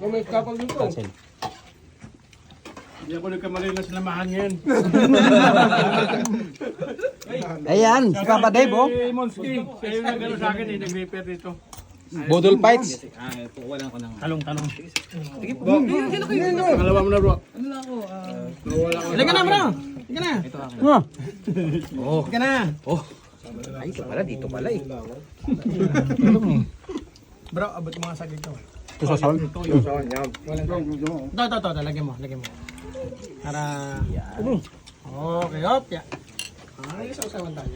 may kapal dito. Cancel. Hindi ako nagkamali na sinamahan ngayon. Ayan, si Papa Dave, oh. Si Monski, siya yung nagano sa akin, nag-repair dito. Budol fights. Pukulan ko ng... Talong. Sige po. Pangalawa mo na bro. Ano lang ako? Halika na bro! Halika na! Ito akin. Halika na! Ay, ito pala. Dito pala eh. Bro, abot mo nga sa dito. Ito sa sound. Ito, lagyan mo. Para... Okay, hop, ya. Ay, sausawan tayo.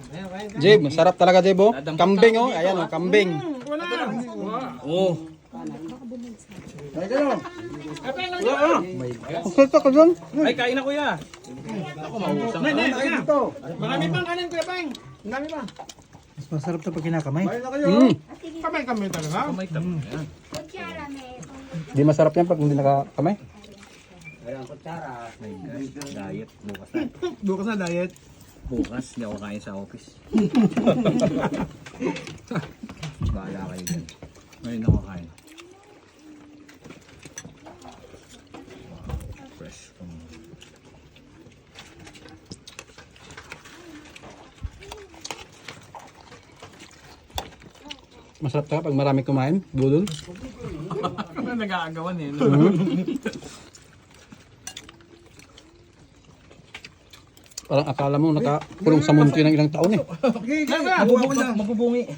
Okay. Jib, masarap talaga, Jib, oh. Kambing, oh. Ayan, oh, kambing. Wala! Oh. Pagsalta ka dyan. Ay, kain na kuya. Ako, mausang ka. Marami pang kanin, Kuya Peng. Marami pa. Mas masarap ito pag kinakamay. Kamay talaga. Kamay tamo. Yan. Di masarap yan pag hindi nakakamay. Diet. Bukas na. Bukas na diet. Bukas, hindi ako kain sa office. Bahala kayo dyan. Ngayon ako kain. Fresh. Masarap talaga pag marami kumain. Budol. Ano nag-aagawan eh. Parang akala mo nakakulong sa munti ng ilang taon, eh. Mabubungi.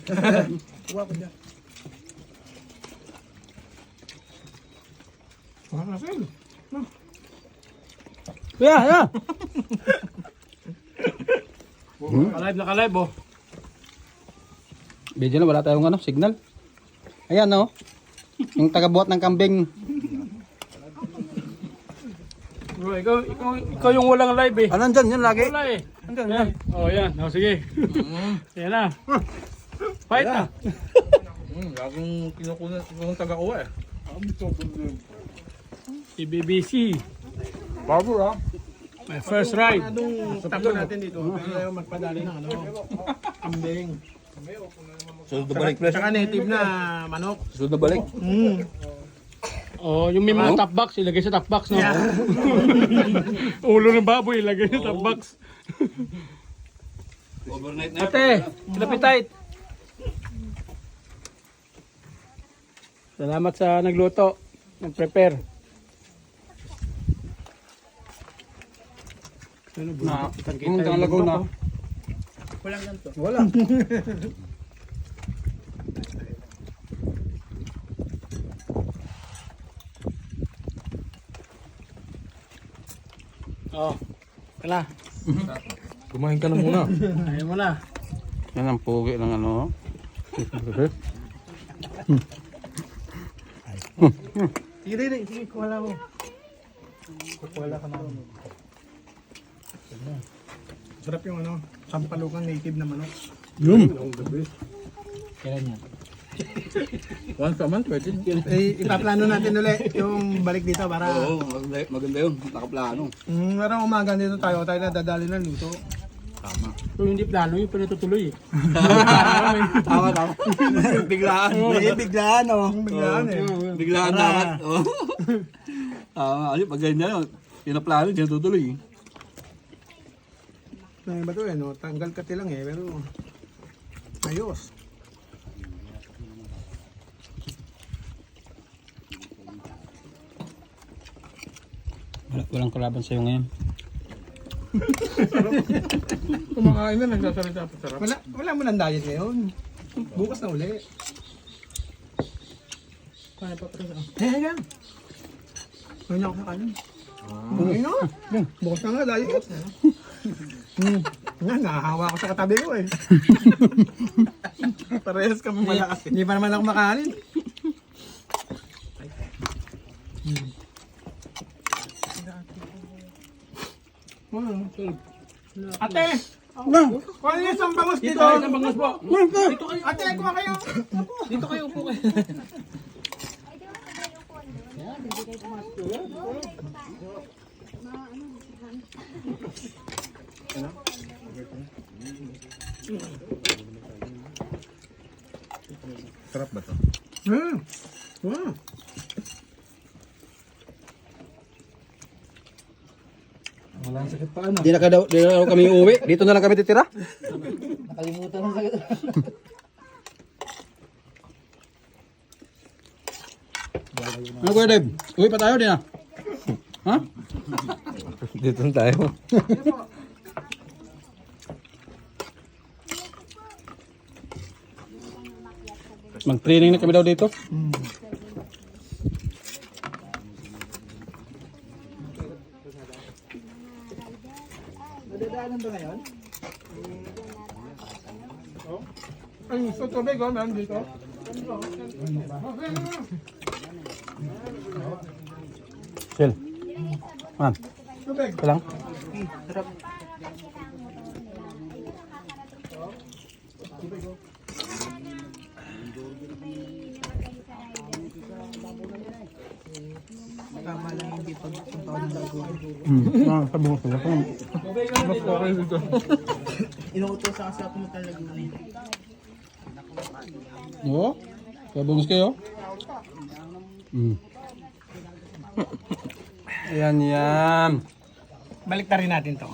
Yeah. Nakalive, oh. Video na, wala tayong signal. Ayan, oh. Yung tagabuhat ng kambing. Bro, ikaw yung walang live eh. Ah, nandyan, yan lagi. Wala eh. Nandyan, yan. Oh, yan. Oh, sige. Yan na. Fight na. Laging kinukunan yung taga-uwa eh. Si BBC. Bago, ah. My first ride. Tapo natin dito. Pero magpadali ng kambing. Sunod na balik, fresh. Tsaka native na manok. Sunod na balik. Oh, yung may mga top box, ilagay sa top box, no? Ulo ng baboy, ilagay sa top box. Overnight na. Ate, lapitite. Salamat sa nagluto, nag-prepare. Ano ba? Pumunta ng Laguna. Walang ganito. Wala. Oh, kala. Kumain ka na muna. Ayaw mo na. Yan ang pugi ng ano. Sige, kuwala mo. Kuwala ka na. Sarap yung sampalukang native na manok. Kailan yan? Once a month, pwede. Ipaplano natin ulit yung balik dito para... Oo, maganda yun. Nakaplano. Parang umaga dito tayo na dadali ng luto. Tama. Kung hindi plano, yung pinatutuloy eh. Tama. Biglaan. Biglaan, oh. Biglaan eh. Biglaan dapat. Tama. Pag ganyan, pinaplano, dyan tutuloy. Ano ba ito eh, no? Tanggal kati lang eh, pero... Ayos. Walang kalaban sa'yo ngayon. Kumakain na, nagsasalita pa sarap. Wala mo ng diet ngayon. Bukas na uli. Kaya pa pero yan. Kanya ako kakain. Ayun na. Bukas na nga, diet. Nga, nahahawa ako sa katabi ko eh. Parehas kami malakas eh. Hindi pa naman ako makahalin. Ate! Kuha niyo isang bangus dito. Isang bangus po. Dito kayo. Ate, kuha kayo. Dito kayo, upo kayo. Sarap ba to? Wow. Walang sakit pa ano. Di na daw kami uuwi. Dito na lang kami titira. Nakalimutan ng sakit. Ano Kuya Dave? Uwi pa tayo din ah. Ha? Dito na tayo. Mag-training na kami daw dito. Nadadaanan ba ngayon? Ay, gusto tubig oh, meron dito. Chill. Man, Tubig. ito lang. Sarap. Tama lang hindi pagpunta ko ng lagoon. Sabi mo sila. Mas okay dito. Inuutosan kasi ako pumunta ng Laguna. Oo. Kaya bonus kayo. Ayan yan. Balik na rin natin to.